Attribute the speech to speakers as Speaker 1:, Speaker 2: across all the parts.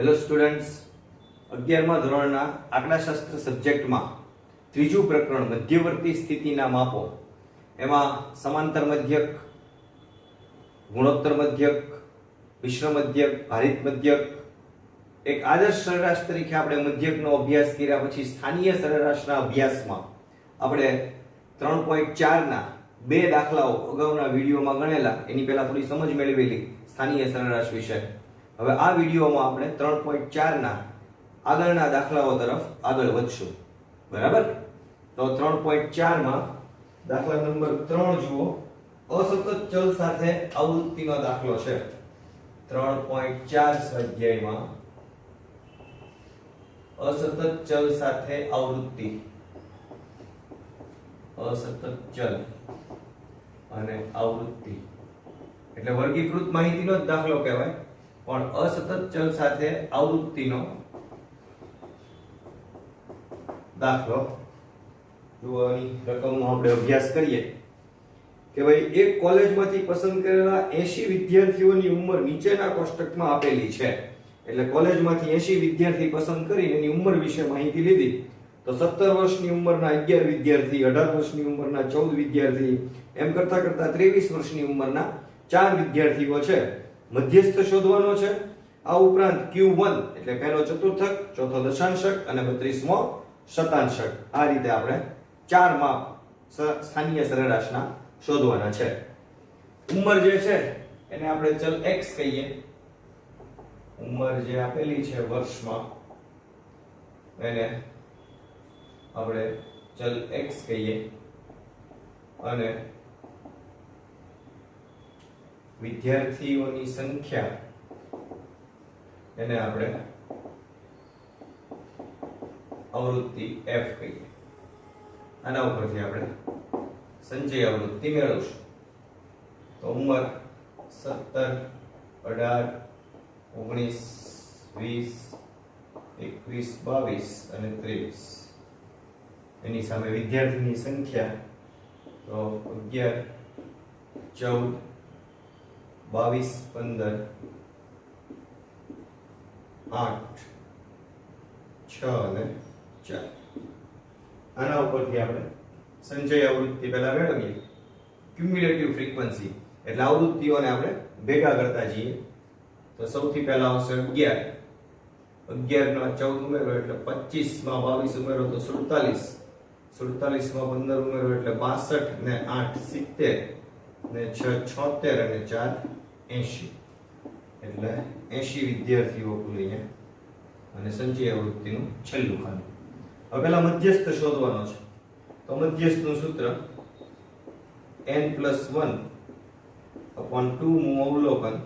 Speaker 1: Hello students, 11મા ધોરણના આંકડાશાસ્ત્ર સબ્જેક્ટમાં ત્રીજું પ્રકરણ મધ્યવર્તી સ્થિતિના માપો, એમાં સમાંતર મધ્યક, ગુણોત્તર મધ્યક, મિશ્ર મધ્યક, ભારિત મધ્યક, એક આદર્શ સરેરાશ તરીકે આપણે મધ્યકનો અભ્યાસ કર્યા પછી સ્થાનીય સરેરાશના અભ્યાસમાં આપણે 3.4ના બે દાખલાઓ અગાઉના વિડીયોમાં ગણેલા, એની પહેલા થોડી સમજ મેળવેલી સ્થાનીય સરેરાશ વિશે. હવે આ વિડીયોમાં આપણે 3.4ના આગળના દાખલાઓ તરફ આગળ વધશું. બરાબર? તો 3.4માં દાખલા નંબર 3 જુઓ. અસતત ચલ સાથે આવૃત્તિનો દાખલો છે. 3.4 સ્વાધ્યાયમાં અસતત ચલ સાથે આવૃત્તિ, અસતત ચલ અને આવૃત્તિ એટલે વર્ગીકૃત માહિતીનો જ દાખલો કહેવાય, પણ અસતત ચલ સાથે આવૃત્તિનો દાખલો. જો આની રકમનો આપણે અભ્યાસ કરીએ કે ભાઈ એક કોલેજમાંથી પસંદ કરેલા 80 વિદ્યાર્થીઓની ઉંમર નીચેના કોષ્ટકમાં આપેલી છે. એટલે કોલેજમાંથી 80 વિદ્યાર્થી પસંદ કરીને એની ઉંમર વિશે માહિતી લીધી. તો 17 વર્ષની ઉંમરના 11 વિદ્યાર્થી, 18 વર્ષની ઉંમરના 14 વિદ્યાર્થી, એમ કરતા કરતા 23 વર્ષની ઉંમરના 4 વિદ્યાર્થીઓ છે. મધ્યસ્થ શોધવાનો છે. આ ઉપરાંત Q1 એટલે પહેલો ચતુર્થક, ચોથો દશાંશક અને 32મો શતાંશક, આ રીતે આપણે 4 માપ સ્થાનીય સરેરાશના શોધવાના છે. ઉંમર જે છે એને આપણે ચલ x કહીએ. ઉંમર જે આપેલી છે વર્ષમાં એને આપણે ચલ x કહીએ અને વિદ્યાર્થીઓની સંખ્યા એને આપણે આવૃત્તિ f કહીએ. આના ઉપરથી આપણે સંચય આવૃત્તિ મેળવશું. તો ઉંમર 17, 18, 19, 20, 21, 22 અને 23. એની સામે વિદ્યાર્થીની સંખ્યા તો 11, 14, 22, 15, 8, 6 અને 4. આના ઉપરથી આપણે સંચય આવૃત્તિ પહેલા મેળવીએ. ક્યુમ્યુલેટિવ ફ્રીક્વન્સી એટલે આવૃત્તિઓને આપણે ભેગા કરતા જઈએ. તો સૌથી પહેલા આવશે 11. 11 માં 14 ઉમેરો એટલે 25, માં 22 ઉમેરો તો 47, 47 માં 15 ઉમેરો એટલે 62 ને 8 70 ને 6 76 અને 4 80. એટલે 80 વિદ્યાર્થીઓ કુલ અહીંયા અને સંચય આવૃત્તિનું છેલ્લું ખાનું. હવે પહેલા મધ્યસ્થ શોધવાનો છે. તો મધ્યસ્થનું સૂત્ર n+1/2 મું અવલોકન.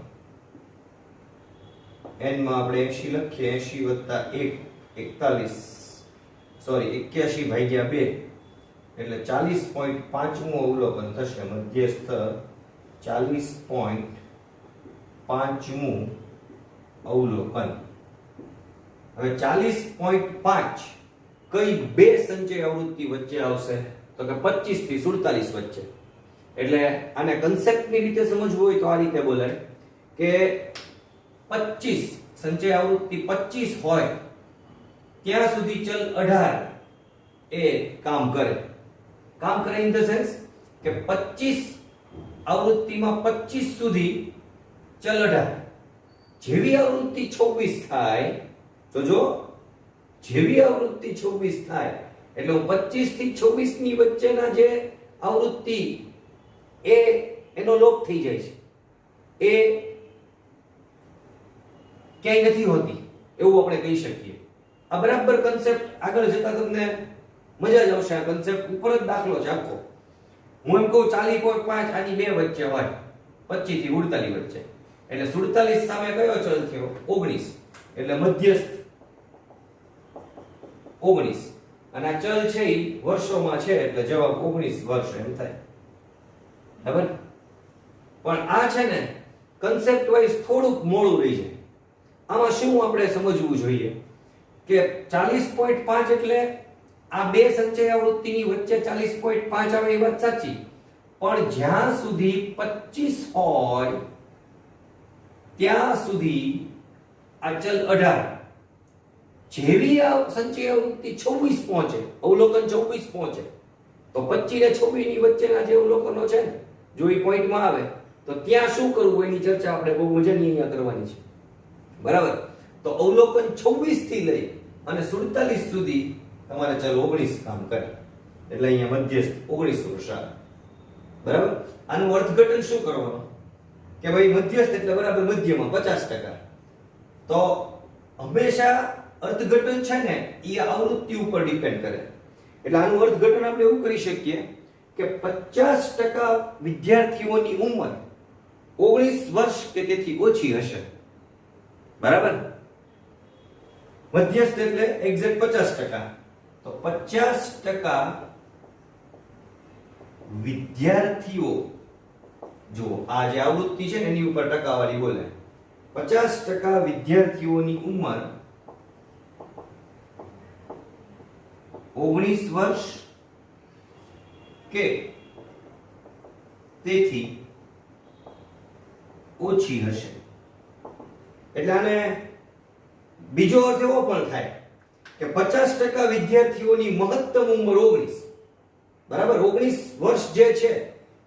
Speaker 1: n માં આપણે 80 લખીએ. 80 + 1 41, સોરી 81 ભાગ્યા 2 એટલે 40.5 મું અવલોકન થશે. મધ્યસ્થ 40.5 મું અવલોકન. હવે 40.5 કઈ બે સંચય આવૃત્તિ વચ્ચે આવશે? તો કે 25 થી 47 વચ્ચે. એટલે આને કન્સેપ્ટની રીતે સમજવું હોય તો આ રીતે બોલાય કે 25 સંચય આવૃત્તિ 25 હોય ત્યાં સુધી ચલ 18 એ કામ કરે. કામ કરે ઇન ધ સેન્સ કે 25 આવૃત્તિમાં 25 સુધી ચલ 18. જેવી આવૃત્તિ 26 થાય તો જો જેવી આવૃત્તિ 26 થાય એટલે 25 થી 26 ની વચ્ચેના જે આવૃત્તિ એનો લોપ થઈ જાય છે. એ ક્યાંય નથી હોતી એવું આપણે કહી શકીએ. આ બરાબર કન્સેપ્ટ આગળ જતા તમને મજા જ આવશે. આ કન્સેપ્ટ ઉપર જ દાખલો છે આખો. હું એમ કહું 40.5 આની બે વચ્ચે હોય, 25 થી 48 વચ્ચે, એટલે 47 સામે કયો ચલ થયો? 19. એટલે મધ્યસ્થ 19 અને આ ચલ છે એ વર્ષોમાં છે એટલે જવાબ 19 વર્ષ એમ થાય. બરાબર? પણ આ છે ને કન્સેપ્ટ વાઇઝ થોડુંક મોડું રહી જાય. આમાં શું આપણે સમજવું જોઈએ કે 40.5 એટલે આ બે સંચય આવૃત્તિની વચ્ચે 40.5 આવે એ વાત સાચી, પણ જ્યાં સુધી 25 હોય ત્યાં સુધી આ ચલ 18 જેવી આ સંચય આવૃત્તિ 26 પહોંચે, અવલોકન 26 પહોંચે તો 25 ને 26 ની વચ્ચેના જે અવલોકનો છે ને જો એ પોઈન્ટમાં આવે તો ત્યાં શું કરવું એની ચર્ચા આપણે બહુ મજાની અહીંયા કરવાની છે. બરાબર? તો અવલોકન 26 થી લઈ અને 47 સુધી તમારે ચલ 19 કામ કરે એટલે અહીંયા મધ્યસ્થ 19 વર્ષ આવે. બરાબર? આનું અર્થઘટન શું કરવાનું કે ભાઈ મધ્યસ્થ એટલે બરાબર મધ્યમાં 50%. તો હંમેશા અર્થઘટન છે ને એ આવૃત્તિ ઉપર ડિપેન્ડ કરે. એટલે આનું અર્થઘટન આપણે એવું કરી શકીએ કે 50% વિદ્યાર્થીઓની ઉંમર 19 વર્ષ કે તેથી ઓછી હશે. બરાબર? મધ્યસ્થ એટલે એક્ઝેક્ટ 50%. તો 50% વિદ્યાર્થીઓ, જો આ જે આવૃત્તિ છે ને એની ઉપર ટકાવારી બોલે, 50% વિદ્યાર્થીઓની ઉંમર 19 વર્ષ કે તેથી ઓછી હશે. એટલે આને બીજો અર્થ એવો પણ થાય કે 50% વિદ્યાર્થીઓની મહત્તમ ઉંમર 19. બરાબર? 19 વર્ષ જે છે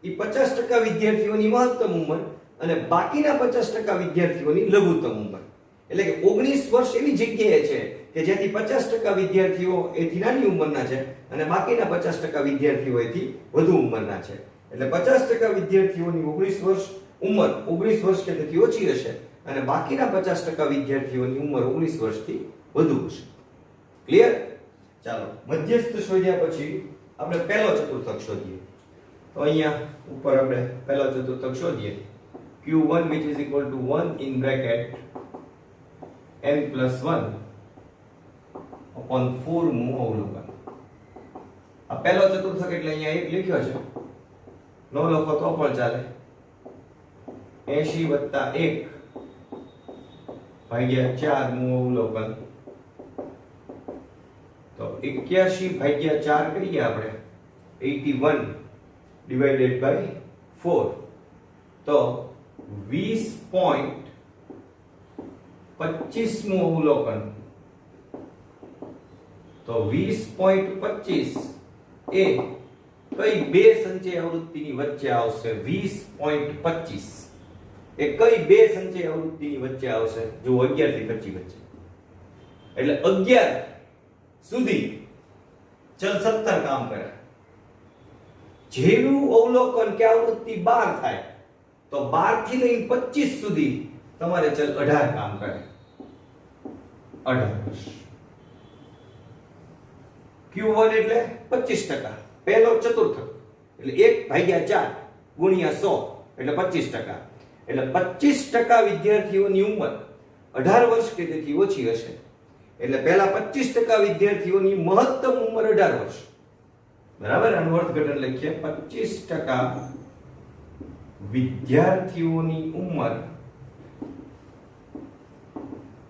Speaker 1: એ 50% વિદ્યાર્થીઓની મહત્તમ ઉંમર અને બાકીના 50% વિદ્યાર્થીઓની લઘુત્તમ ઉંમર. એટલે કે 19 વર્ષ એવી જગ્યાએ છે કે જેથી 50% વિદ્યાર્થીઓ એથી નાની ઉંમરના છે અને બાકીના 50% વિદ્યાર્થીઓ એથી વધુ ઉંમરના છે. એટલે 50% વિદ્યાર્થીઓની 19 વર્ષ ઉંમર 19 વર્ષ કે તેથી ઓછી હશે અને બાકીના 50% વિદ્યાર્થીઓની ઉંમર 19 વર્ષથી વધુ હશે. ક્લિયર? ચાલો, મધ્યસ્થ શોધ્યા પછી આપણે પહેલો ચતુર્થક શોધીએ. તો અહીંયા ઉપર આપણે પહેલો ચતુર્થક શોધીએ. q1 which is equal to 1 in bracket n plus 1 upon 4 mu અવલોકન. આ પહેલો ચતુર્થક એટલે અહીંયા એક લખ્યો છે, નો લખો તો પણ ચાલે. 80 + 1 ભાગ્યા 4 mu અવલોકન. તો 81 ભાગ્યા 4 કરીએ આપણે 81 divided by 4 તો 20.25 મું અવલોકન. તો 20.25 એ કઈ બે સંચય આવૃત્તિની વચ્ચે આવશે? 20.25 એ કઈ બે સંચય આવૃત્તિની વચ્ચે આવશે? જો 11 થી 25 વચ્ચે. એટલે 11 સુધી ચલ 17 કામ કરે. જેવું અવલોકન કે આવૃત્તિ 12 થાય તો 12 થી લઈને 25 સુધી તમારે ચલ 18 કામ કરે. 18 Q1 એટલે 25%, પહેલો ચતુર્થક એટલે 1/4 ગુણ્યા 100 એટલે 25%. એટલે 25% વિદ્યાર્થીઓની ઉંમર 18 વર્ષ કે તેથી ઓછી હશે. એટલે પહેલા 25% વિદ્યાર્થીઓની મહત્તમ ઉંમર 18 વર્ષ. બરાબર? આનું અર્થઘટન લખીએ. 25% વિદ્યાર્થીઓની ઉંમર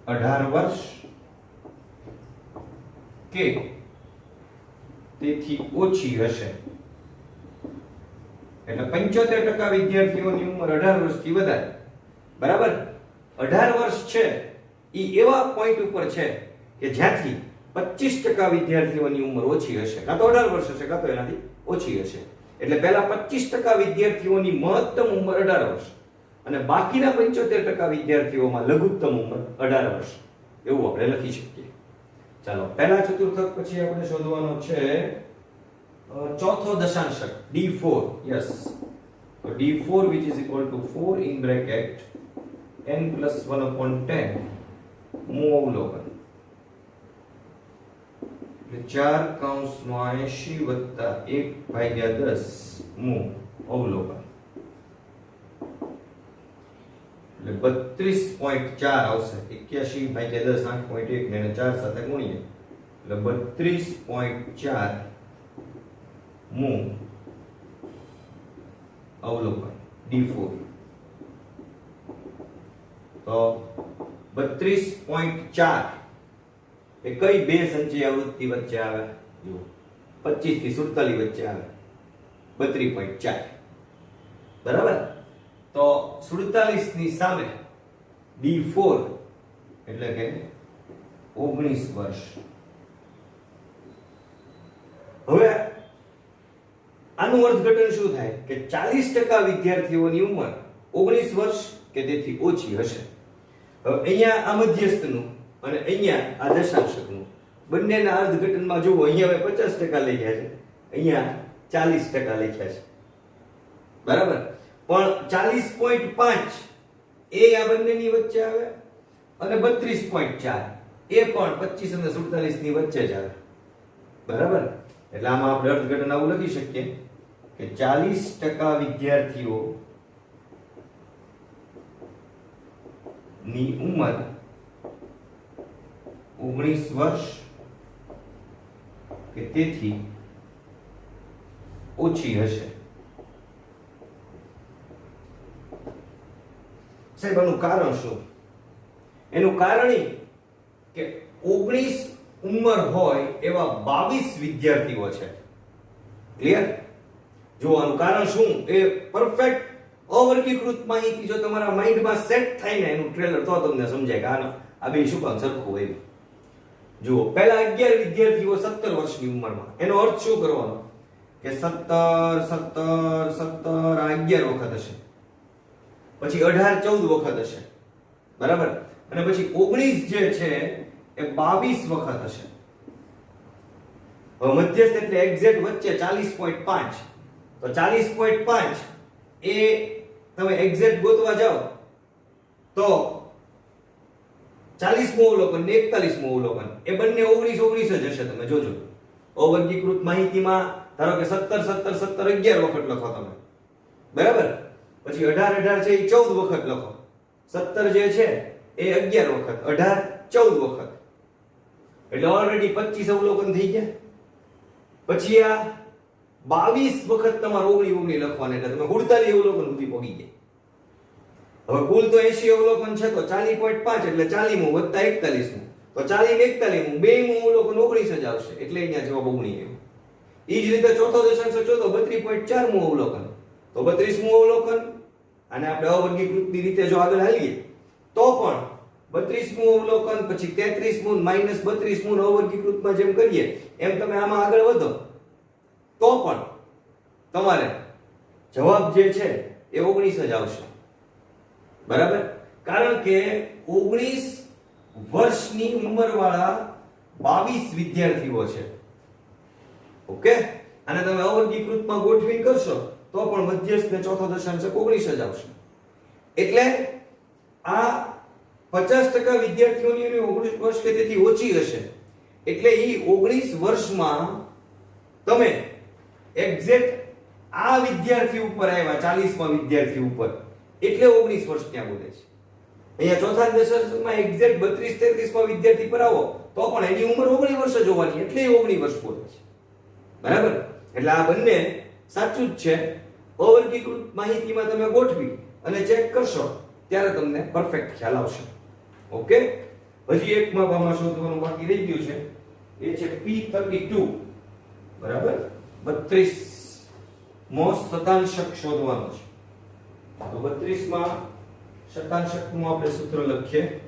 Speaker 1: 18 વર્ષ કે તેથી ઓછી હશે. એટલે 75% વિદ્યાર્થીઓની ઉંમર 18 વર્ષથી વધારે. બરાબર? 18 વર્ષ છે એ એવા પોઈન્ટ ઉપર છે કે જ્યાંથી 25% વિદ્યાર્થીઓની ઉંમર ઓછી હશે, કાં તો 18 વર્ષ હશે કાં તો એનાથી ઓછી હશે. એટલે પહેલા 25% વિદ્યાર્થીઓની મહત્તમ ઉંમર 18 વર્ષ અને બાકીના 75% વિદ્યાર્થીઓમાં લઘુત્તમ ઉંમર 18 વર્ષ એવું આપણે લખી શકીએ. ચાલો, પહેલા ચતુર્થક પછી આપણે શોધવાનો છે ચોથો દશાંશક D4. યસ, તો D4 which is equal to 4 in bracket n plus 1/10 mu અવલોકન. એટલે 4 + 80 + 1/10 mu અવલોકન. એટલે 32.4 આવશે. 81/10 8.1 ને 4 સાથે ગુણીએ એટલે 32.4 mu અવલોકન D4. તો 32.4 એ કઈ બે સંચય આવૃત્તિ વચ્ચે આવે? જો 25 થી 47 વચ્ચે આવે. 32.4. બરાબર? તો 47 ની સામે D4 એટલે કે 19 વર્ષ. હવે આનું અર્થઘટન શું થાય કે 40% વિદ્યાર્થીઓની ઉંમર 19 વર્ષ કે તેથી ઓછી હશે. હવે અહીંયા આ મધ્યસ્થનું અને અહીંયા આ દશાંશકનું બંનેના અર્થઘટનમાં જુઓ, અહીંયા હવે 50% લખ્યા છે, અહીંયા 40% લખ્યા છે. બરાબર, પણ 40.5 એ આ બંનેની વચ્ચે આવે અને 32.4 એ પણ 25 અને 47 ની વચ્ચે જ આવે. બરાબર, એટલે આમાં આપણે અર્થઘટન આવું લખી શકીએ કે 40% વિદ્યાર્થીઓ ની ઉંમર 19 વર્ષ કે તેથી ઓછી હશે. સાહેબ આનું કારણ શું? એનું કારણ એ કે 19 ઉંમર હોય એવા 22 વિદ્યાર્થીઓ છે. ક્લિયર? જો આનું કારણ શું એ પરફેક્ટ અવર્ગીકૃત માહિતી જો તમારા માઇન્ડમાં સેટ થાય ને એનું ટ્રેલર, તો તમને સમજાય કે આનો આ બે શું કામ સરખું હોય. જુઓ, પહેલા 11 વિદ્યાર્થીઓ 17 વર્ષની ઉંમરમાં, એનો અર્થ શું કરવાનો કે 17 17 17 આ 11 વખત હશે, પછી 18 14 વખત હશે. બરાબર, અને પછી 19 જે છે એ 22 વખત હશે. હવે મધ્યસ્થ એટલે એક્ઝેક્ટ વચ્ચે 40.5, તો 40.5 એ તમે એક્ઝેક્ટ ગોતવા જાઓ તો 40મું અવલોકન ને 41મું અવલોકન એ બંને 19 19 જ હશે. તમે જોજો અવર્ગીકૃત માહિતીમાં ધારો કે 17 17 17 11 વખત લખો તમે. બરાબર, પછી 18 18 છે એ 14 વખત લખો, 17 જે છે એ 11 વખત, 18 14 વખત, એટલે ઓલરેડી 25 અવલોકન થઈ ગયા. પછી આ 22 વખત તમારે 19 19 લખવાના, એટલે તમે 48 અવલોકન સુધી પહોંચી ગયા. હવે કુલ તો 80 અવલોકન છે, તો 40.5 એટલે 40મું વત્તા 41મું, તો 40 ને 41મું બેયમું અવલોકન 19 જ આવશે, એટલે અહીંયા જવાબ 19 આવ્યો. ઈ જ રીતે ચોથો દશાંશ ચોથો 32.4મું અવલોકન, તો 32મું અવલોકન, અને આપણે અવર્ગીકૃતની રીતે જો આગળ હાલીએ તો પણ 32મું અવલોકન, પછી 33મું માઈનસ 32મું અવર્ગીકૃતમાં જેમ કરીએ એમ તમે આમાં આગળ વધો તો પણ તમારે જવાબ જે છે એ 19 જ આવશે. બરાબર, કારણ કે 19 વર્ષની ઉંમરવાળા 22 વિદ્યાર્થીઓ છે. ઓકે, અને તમે અવર્ગીકૃતમાં ગોઠવી કરશો તો પણ મધ્યસ્થ ને ચોથો દશાંશક 19 જ આવશે. એટલે આ 50% વિદ્યાર્થીઓની 19 વર્ષ કે તેથી ઓછી હશે, એટલે એ 19 વર્ષમાં તમે એક્ઝેક્ટ આ વિદ્યાર્થી ઉપર આવ્યા, 40મા વિદ્યાર્થી ઉપર, એટલે 19 વર્ષ ત્યાં બોલે છે. અહીંયા ચોથા દશાંશમાં એક્ઝેક્ટ 32 33મા વિદ્યાર્થી પર આવો તો પણ એની ઉંમર 19 વર્ષ જ હોવાની, એટલે 19 વર્ષ બોલે છે. બરાબર, એટલે આ બંને સાચું જ છે. અવર્ગીકૃત માહિતીમાં તમે ગોઠવી અને ચેક કરશો ત્યારે તમને પરફેક્ટ ખ્યાલ આવશે. ઓકે, હજી એક માપમાં શોધવાનું બાકી રહી ગયું છે, એ છે P32. બરાબર, 32મો શતાંશક શોધવાનો છે. તો 32માં શતાંશકનું આપણે સૂત્ર લખીએ,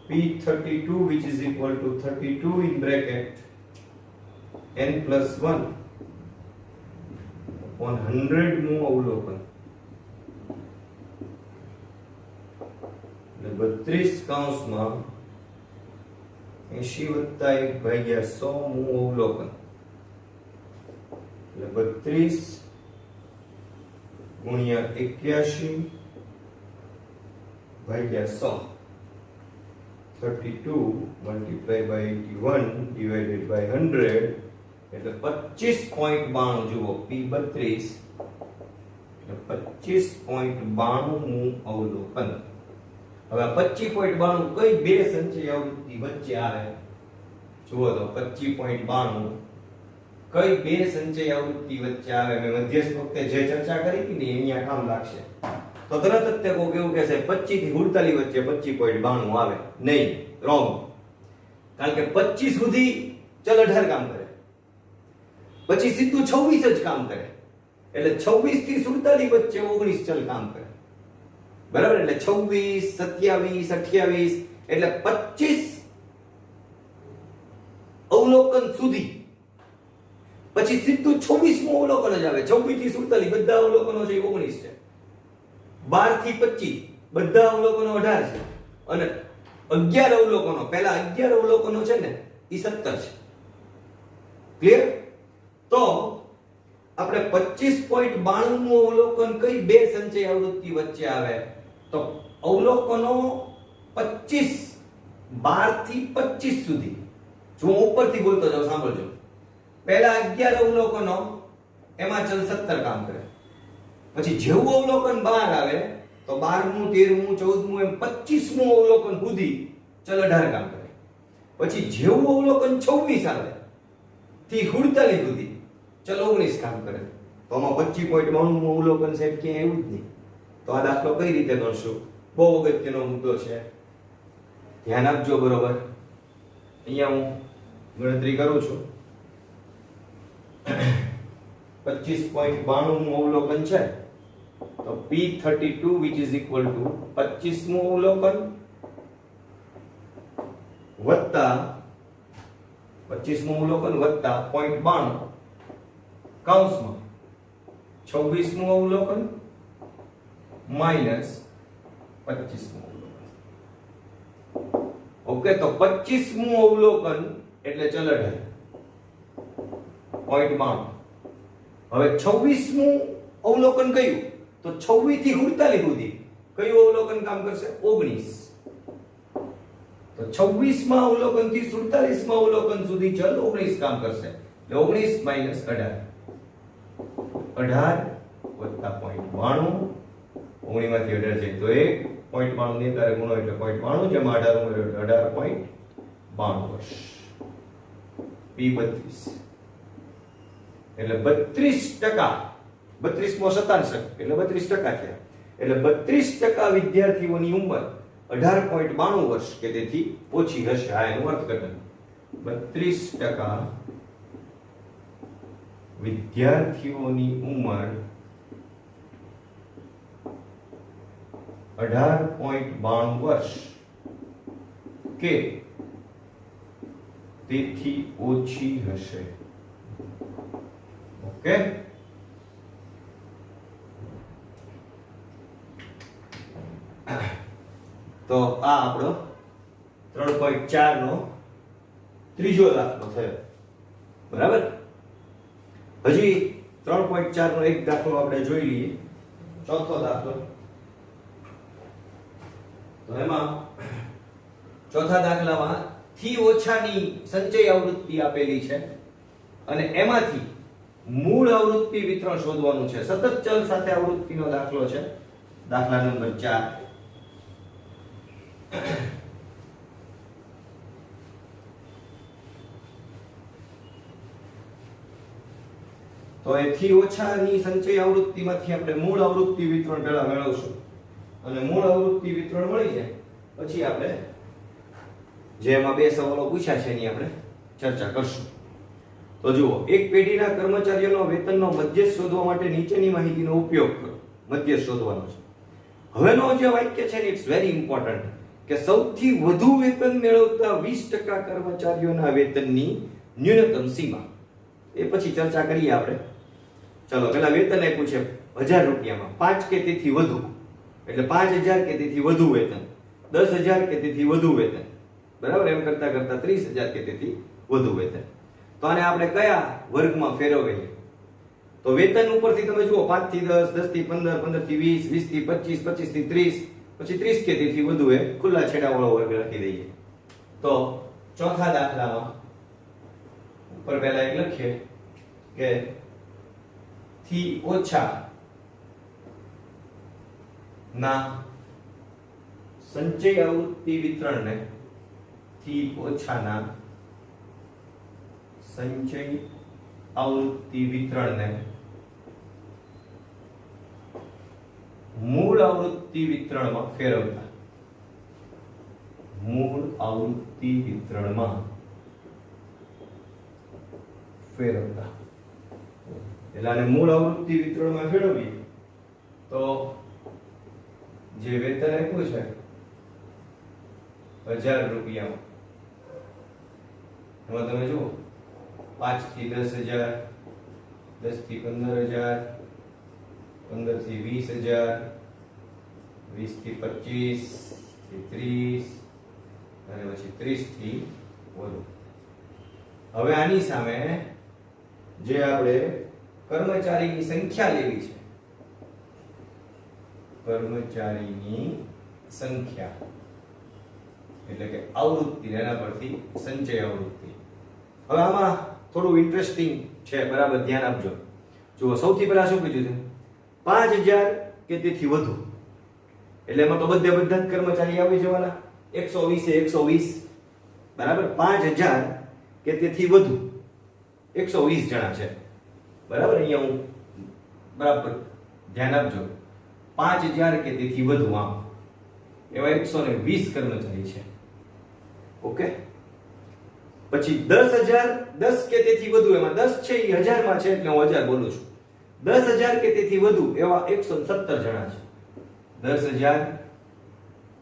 Speaker 1: P32 which is equal to 32 in bracket n plus 1 upon 100મું અવલોકન, એટલે 32 કૌંસમાં 80 + 1/100મું અવલોકન, એટલે 32 ગુણ્યા 81 ભાગ્યા 100, 32 multiplied by 81 divided by 100, એટલે 25.92. જુઓ, P32 એટલે 25.92મું અવલોકન. હવે આ 25.92 કઈ બે સંચય આવૃત્તિ વચ્ચે આવે? જુઓ તો 25.92 કઈ બે સંચય આવૃત્તિ વચ્ચે આવે? મેં મધ્યસ્થ વખતે જે ચર્ચા કરી હતી ને અહીંયા કામ લાગશે. તો તરત જ તે કોઈ એવું કહેશે 25 થી 48 વચ્ચે 25.92 આવે. નહીં, રોંગ. કારણ કે 25 સુધી ચલ 18 કામ કરે, પછી સીધું 26 જ કામ કરે, એટલે 26 થી 47 વચ્ચે 19 ચલ કામ કરે. બરાબર, એટલે 26, 27, 28 એટલે 25 અવલોકન સુધી, પછી સીધું 26મું અવલોકન જ આવે. 26 થી 47 બધા અવલોકનો છે 19 છે. 12 થી 25 બધા અવલોકનો 18 છે. અને 11 અવલોકનો, પહેલા 11 અવલોકનો છે ને એ 17 છે. ક્લિયર? તો આપણે 25.92મું અવલોકન કઈ બે સંચય આવૃત્તિ વચ્ચે આવે? તો અવલોકનો 25, 12 થી 25 સુધી. જો હું ઉપરથી બોલતો જાઉં, સાંભળજો. પહેલા 11 અવલોકનો, એમાં ચલ 17 કામ કરે. પછી જેવું અવલોકન 12 આવે તો 12મું, 13મું, 14મું એમ 25મું અવલોકન સુધી ચલ 18 કામ કરે. પછી જેવું અવલોકન 26 આવે થી 47 સુધી ચલ 19 કામ કરે. તો આમાં 25.92મું અવલોકન સાહેબ ક્યાંય આવ્યું જ નહીં. તો આ દાખલો કઈ રીતે ગણશું? બહુ અગત્યનો મુદ્દો છે, ધ્યાન આપજો. બરોબર, અહીંયા હું ગણતરી કરું છું. 25.92મું અવલોકન છે તો P32 which is equal to 25મું અવલોકન વત્તા 25મું અવલોકન વત્તા 0.92 કૌંસમાં 26મું અવલોકન માઈનસ 25મું અવલોકન. ઓકે, તો 25મું અવલોકન એટલે ચલ 18.92. હવે 26મું અવલોકન કયું? તો 26 થી 47 સુધી કયું અવલોકન કામ કરશે? 19. તો 26માં અવલોકન થી 47માં અવલોકન સુધી ચલ 19 કામ કરશે. એટલે 19 માઈનસ 18. 18 વત્તા 0.92. 19 માંથી 18 જાય તો 1.92 ની અંદર ગુણો એટલે 0.92, જેમાં 18 વર્ષ. P32 એટલે 32%. 32મો શતાંશક એટલે 32% થયા. એટલે 32% વિદ્યાર્થીઓની ઉંમર 18.92 વર્ષ કે તેથી ઓછી હશે. આ એનું અર્થઘટન. 32% વિદ્યાર્થીઓની ઉંમર 18.92 વર્ષ કે તેથી ઓછી હશે. ઓકે, તો આ આપણો 3.4 નો ત્રીજો દાખલો થયો. બરાબર, હજી 3.4 નો એક દાખલો આપણે જોઈ લઈએ. ચોથો દાખલો. તો એમાં ચોથા દાખલામાં થી ઓછાની સંચય આવૃત્તિ આપેલી છે અને એમાંથી મૂળ આવૃત્તિ વિતરણ શોધવાનું છે. સતત ચલ સાથે આવૃત્તિનો દાખલો છે. દાખલા નંબર 4. તો એ થી ઓછાની સંચય આવૃત્તિમાંથી આપણે મૂળ આવૃત્તિ વિતરણ પહેલા મેળવશું અને મૂળ આવૃત્તિ વિતરણ મળી જાય પછી આપણે જેમાં બે સવાલો પૂછ્યા છે એની આપણે ચર્ચા કરશું. તો જુઓ, એક પેઢીના કર્મચારીઓનો વેતનનો મધ્યસ્થ શોધવા માટે નીચેની માહિતીનો ઉપયોગ કરો. મધ્યસ્થ શોધવાનો છે. હવેનો જે વાક્ય છે ને ઇટ્સ વેરી ઇમ્પોર્ટન્ટ કે સૌથી વધુ વેતન મેળવતા 20% કર્મચારીઓના વેતનની ન્યૂનતમ સીમા. એ પછી ચર્ચા કરીએ આપણે. ચલો, પેલા વેતન આપ્યું છે 1000 રૂપિયામાં 5 કે તેથી વધુ એટલે 5000 કે તેથી વધુ વેતન, 10000 કે તેથી વધુ વેતન. બરાબર, એમ કરતા કરતા 30000 કે તેથી વધુ વેતન. તો આને આપણે કયા વર્ગમાં ફેરવીએ? તો વેતન ઉપરથી તમે જુઓ 5 થી 10, 10 થી 15, 15 થી 20, 20 થી 25, 25 થી 30, પછી 30 કે તેથી વધુ એ ખુલ્લા છેડાવાળો વર્ગ રાખી દઈએ. તો ચોથા દાખલામાં ઉપર પહેલા એક લખીએ કે થી ઓછા ના સંચય આવૃત્તિ વિતરણને થી ઓછાના સંચય આવૃત્તિ વિતરણને મૂળ આવૃત્તિ વિતરણમાં ફેરવતા. મૂળ આવૃત્તિ વિતરણમાં ફેરવતા એટલે આને મૂળ આવૃત્તિ વિતરણમાં ફેરવીએ તો જે વેતન આપ્યું છે 1000 રૂપિયા, એમાં તમે જુઓ 5 થી 10,000, 10 થી 15,000, 15 થી 20,000, 20 થી 25 થી 30 અને પછી 30 થી વધુ. હવે આની સામે જે આપણે કર્મચારીની સંખ્યા લેવી છે, કર્મચારીની સંખ્યા એટલે કે આવૃત્તિ, એના પરથી સંચય આવૃત્તિ. હવે આમાં થોડું ઇન્ટરેસ્ટિંગ છે, બરાબર ધ્યાન આપજો. જુઓ, સૌથી પહેલા શું કીધું છે? 5000 કે તેથી વધુ, એટલે એમાં તો બધા જ કર્મચારી આવી જવાના. 120 એ 120, બરાબર. 5000 કે તેથી વધુ 120 જણા છે, બરાબર. અહીંયા હું બરાબર ધ્યાન આપજો. 5000 કે તેથી વધુ, આમ એવા 120 કર્મચારી છે. ઓકે. પછી 10000, 10 કે તેથી વધુ, એમાં 10 છે એ 1000 માં છે એટલે હું 1000 બોલું છું. 10000 કે તેથી વધુ એવા 117 જણા છે. 10000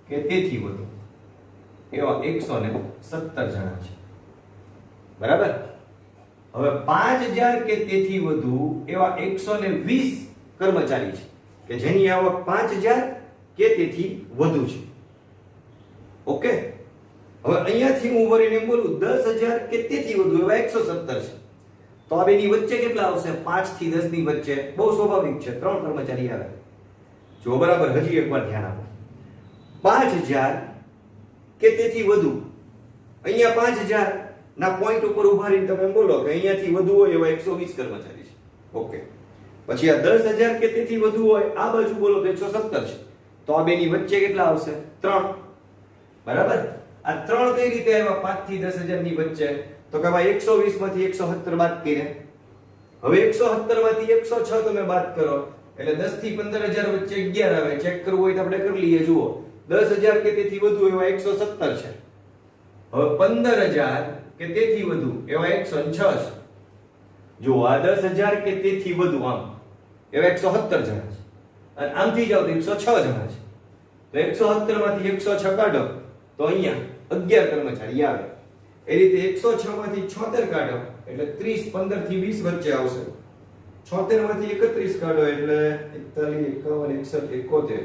Speaker 1: કે તેથી વધુ એવા 117 જણા છે, બરાબર. હવે 5000 કે તેથી વધુ એવા 120 કર્મચારી છે કે જેની આવક 5000 કે તેથી વધુ છે. ઓકે. હવે અહીંયાથી હું વરીને એમ બોલું 10000 કે તેથી વધુ એવા 117 છે, તો આ બેની વચ્ચે કેટલા આવશે? 5 થી 10 ની વચ્ચે બહુ સ્વાભાવિક છે 3 કર્મચારી આવે. જો બરાબર, હજી એકવાર ધ્યાન આપો. 5000 કે તેથી વધુ, અહીંયા 5000 ના પોઈન્ટ ઉપર ઉભા રહીને તમે એમ બોલો કે અહીંયાથી વધુ હોય એવા 120 કર્મચારી છે. ઓકે. પછી આ 10000 કે તેથી વધુ હોય આ બાજુ બોલો તો 117 છે, તો આ બેની વચ્ચે કેટલા આવશે? 3, બરાબર. આ 3 કઈ રીતે આવ્યા 5 થી 10000 ની વચ્ચે? તો કે ભાઈ 120 માંથી 117 બાદ કર્યા. હવે 117 માંથી 106 તમે બાદ કરો એટલે 10 થી 15000 વચ્ચે 11 આવે. ચેક કરવું હોય તો આપણે કરી લઈએ. જુઓ, 10000 કે તેથી વધુ એવા 117 છે. હવે 15000 કે તેથી વધુ એવા 106 છે. જો આ 10000 કે તેથી વધુ આમ એવા 117 જણા છે, અને આમથી જાવ તો 106 જણા છે. તો 117 માંથી 106 કાઢો તો અહીંયા 11 કર્મચારી આવે. એ રીતે 106 માંથી 76 કાઢો એટલે 30, 15 થી 20 વચ્ચે આવશે. 76 માંથી 31 કાઢો એટલે 41, 51, 61, 71,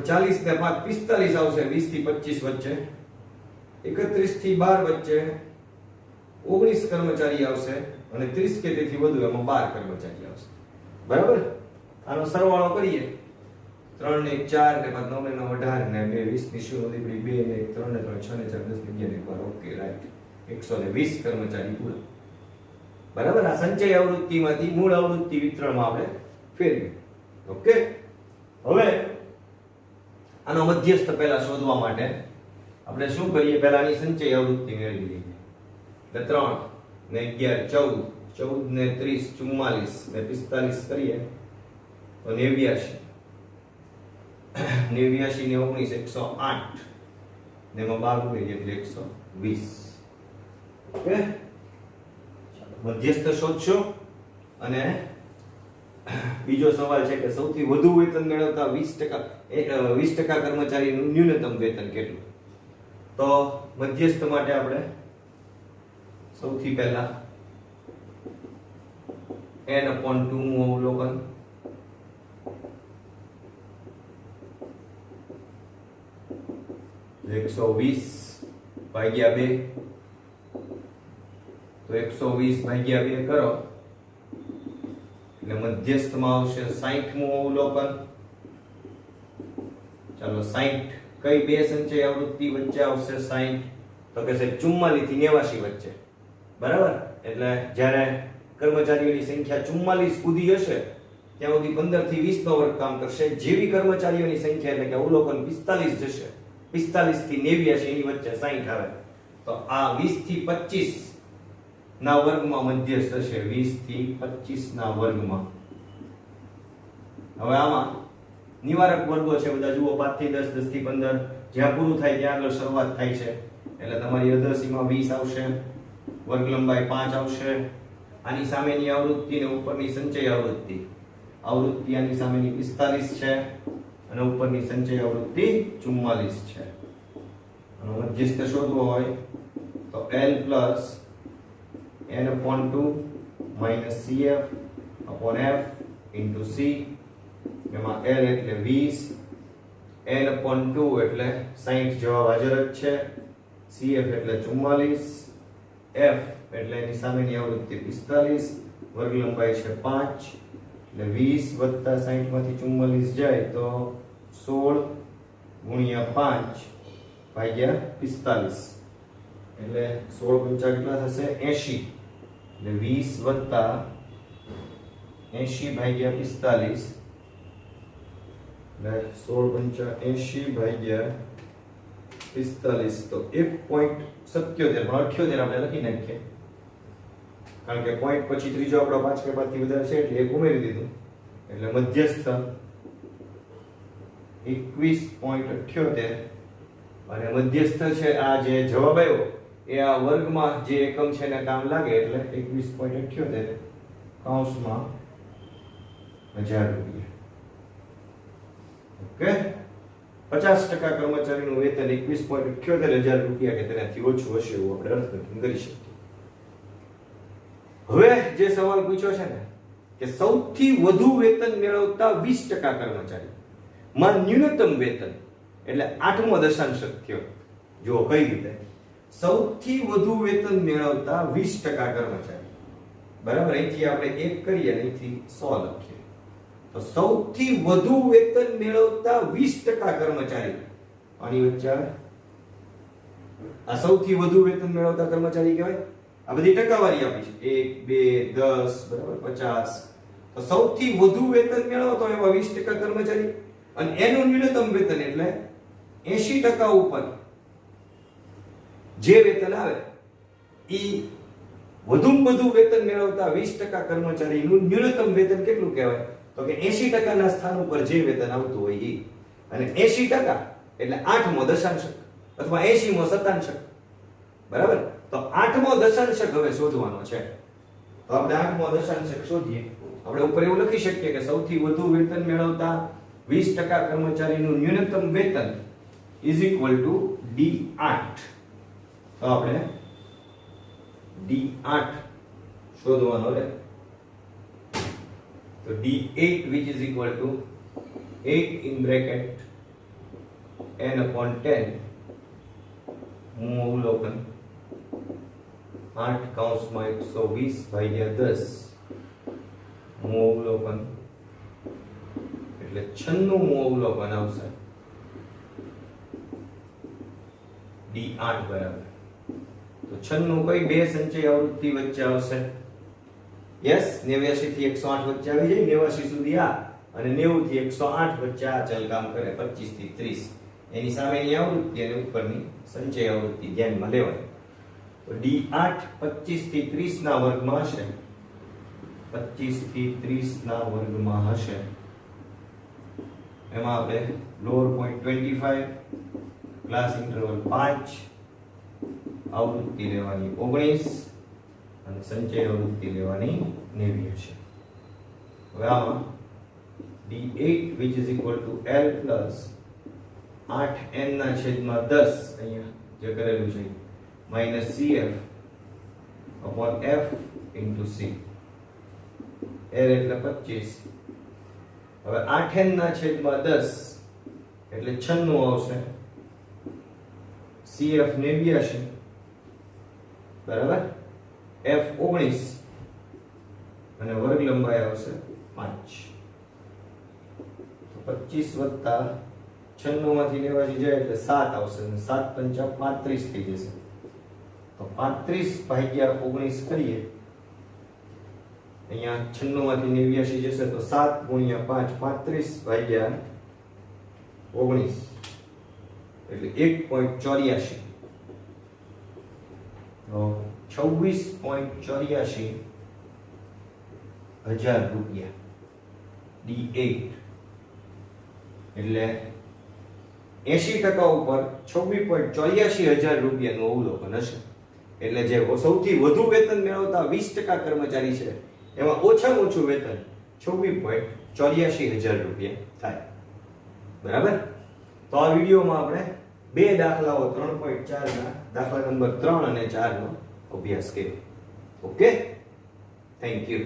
Speaker 1: 40 ને 5 45 આવશે. 20 થી 25 વચ્ચે, 31 થી 12 વચ્ચે 19 કર્મચારી આવશે, અને 30 કે તેથી વધુ એમાં 12 કર્મચારી આવશે, બરાબર. આનો સરવાળો કરીએ. 3 ને 4 ને 5 9 ને 18 ને 2 20 ની શું વધી 2 ને 3 ને 3 6 ને 4 10 ને 11 ને 12. Okay, right. 120 કર્મચારી પૂરા, બરાબર. આ સંચય આવૃત્તિમાંથી મૂળ આવૃત્તિ વિતરણમાં આપણે ફેરવીએ. ઓકે. હવે આનો મધ્યસ્થ પહેલા શોધવા માટે આપણે શું કરીએ? પહેલા આની સંચય આવૃત્તિ મેળવી લઈએ. એટલે 3 ને 11 14, 14 ને 30 44 ને 45 કરીએ તો 89, 89 ને 19 108 ને એમાં 12 ઉમેરીએ એટલે 120. ઓકે. મધ્યસ્થ શોધશો. અને બીજો સવાલ છે કે સૌથી વધુ વેતન મેળવતા 20% કર્મચારીનું ન્યૂનતમ વેતન કેટલું? તો મધ્યસ્થ માટે આપણે સૌથી પહેલા n/2 નું અવલોકન, તો 120 ભાગ્યા 2, તો 120 ભાગ્યા 2 કરો એટલે મધ્યસ્થમાં આવશે 60 મું અવલોકન. ચાલો 60 કઈ બે સંચય આવૃત્તિ વચ્ચે આવશે? 60 તો કે છે 44 થી 89 વચ્ચે, બરાબર. એટલે જ્યારે કર્મચારીઓની સંખ્યા 44 સુધી હશે ત્યાં સુધી 15 થી 20 નો વર્ગ કામ કરશે. જેવી કર્મચારીઓની સંખ્યા એટલે કે અવલોકન 45 જશે, 45 થી 89 ની વચ્ચે 60 આવે તો આ 20 થી 25 ના વર્ગમાં મધ્યસ્થ થશે. 20 થી 25 ના વર્ગમાં. હવે આમાં નિવારક વર્ગો છે બધા. જુઓ, 5 થી 10, 10 થી 15, જ્યાં પૂરું થાય ત્યાં આગળ શરૂઆત થાય છે એટલે તમારી અધરસીમાં 20 આવશે, વર્ગ લંબાઈ 5 આવશે. આની સામેની આવૃત્તિ ને ઉપરની સંચય આવૃત્તિ આવૃત્તિ આની સામેની 45 છે અને ઉપરની સંચય આવૃત્તિ 44 છે. અને મધ્યસ્થ શોધવો હોય તો L plus n/2 minus CF upon F into C. એમાં L એટલે 20, n/2 એટલે 60, જવાબ હાજર જ છે. CF એટલે 44, F એટલે એની સામેની આવૃત્તિ 45, વર્ગ લંબાઈ છે 5, એટલે 20 વત્તા 60 માંથી 44 જાય તો 16 ગુણ્યા 5 ભાગ્યા 45, એટલે 16 પંચા કેટલા થશે 80, એટલે 20 વત્તા 80 ભાગ્યા 45, એટલે 16 પંચા 80 ભાગ્યા 45 તો 1.77 પણ 78 આપણે લખી નાખીએ, કારણ કે પોઈન્ટ પછી ત્રીજો આપણો 5 કે 5 થી વધારે છે એટલે એક ઉમેરી દીધું, એટલે મધ્યસ્થ 21.78 અને મધ્યસ્થ છે આ જે જવાબ આવ્યો એ આ વર્ગમાં જે એકમ છે એને કામ લાગે એટલે 21.78 કૌંસમાં 1000 રૂપિયા. ઓકે, 50% કર્મચારીનું વેતન 21.78 રૂપિયા કે તેનાથી ઓછું હશે એવું આપણે અર્થઘટન કરી શકીએ. હવે જે સવાલ પૂછ્યો છે ને કે સૌથી વધુ વેતન મેળવતા 20% કર્મચારી માં ન્યૂનતમ વેતન એટલે 8મો દશાંશક થયો. જો કઈ રીતે સૌથી વધુ વેતન મેળવતા 20% કર્મચારી, બરાબર, અહીંથી આપણે 1 કરીએ અને અહીંથી 100 લખીએ તો સૌથી વધુ વેતન મેળવતા 20% કર્મચારી, આની વચ્ચે આ સૌથી વધુ વેતન મેળવતા કર્મચારી કહેવાય. આ બધી ટકાવારી આપી છે 1 2 10 બરાબર 50, તો સૌથી વધુ વેતન મેળવતો એવા 20% કર્મચારી અને એનું ન્યૂનતમ વેતન એટલે 80% ઉપર જે વેતન આવે ઈ વધુમાં વધુ વેતન મેળવતા 20% કર્મચારીનું ન્યૂનતમ વેતન કેટલું કહેવાય તો કે 80% ના સ્થાન ઉપર જે વેતન આવતું હોય ઈ, અને 80% એટલે 8મો દશાંશક અથવા 80મો શતાંશક, બરાબર. તો 8મો દશાંશક હવે શોધવાનો છે, તો આપણે 8મો દશાંશક શોધીએ. આપણે ઉપર એવું લખી શકીએ કે સૌથી વધુ વેતન મેળવતા 20% કર્મચારીનું ન્યૂનતમ વેતન D8. તો આપણે D8 શોધવાનો રહે. તો D8 which is equal to 8 in bracket n/10 હું અવલોકન 8 કૌંસમાં 120 ભાગ્યા 10 હું અવલોકન એટલે 96 અવલોકન આવશે D8 બરાબર. તો 96 કઈ બે સંચય આવૃત્તિ વચ્ચે આવશે? યસ, 89 થી 108 વચ્ચે આવી જાય, 89 સુધી આ અને 90 થી 108 વચ્ચે આ ચલ કામ કરે, 25 થી 30 એની સામેની આવૃત્તિ અને ઉપરની સંચય આવૃત્તિ ધ્યાનમાં લેવાની. તો D8 25 થી 30 ના વર્ગમાં હશે, 25 થી 30 ના વર્ગમાં હશે. એમાં આપણે લોઅર પોઈન્ટ 25, ક્લાસ ઇન્ટરવલ 5, આવૃત્તિ લેવાની 19 અને સંચય આવૃત્તિ લેવાની 90 હશે. હવે આમાં D8 which is equal to L plus 8n ના છેદમાં 10 અહીંયા જે કરેલું છે minus CF upon F into C. L એટલે 25, હવે 8n ના છેદમાં 10 એટલે 96 આવશે, CF 89 બરાબર, F 19 અને વર્ગ લંબાઈ આવશે 5. તો 25 વત્તા 96 માંથી 89 જાય એટલે 7 આવશે અને 7 પંચા 35 થઈ જશે. તો 35 ભાગ્યા 19 કરીએ, અહીંયા 96 માંથી 89 જશે તો 7 ગુણ્યા 5 35 ભાગ્યા 19 એટલે 1.84. તો 26.84 હજાર રૂપિયા D8 એટલે 80% ઉપર 26.84 હજાર રૂપિયાનું અવલોકન હશે. એટલે જે સૌથી વધુ વેતન મેળવતા 20% કર્મચારી છે એમાં ઓછામાં ઓછું વેતન 26.84 84,000 રૂપિયા થાય. બરાબર. તો આ વિડીયોમાં આપણે બે દાખલાઓ 3.4 ના દાખલા નંબર 3 અને 4 નો અભ્યાસ કર્યો. Okay, thank you.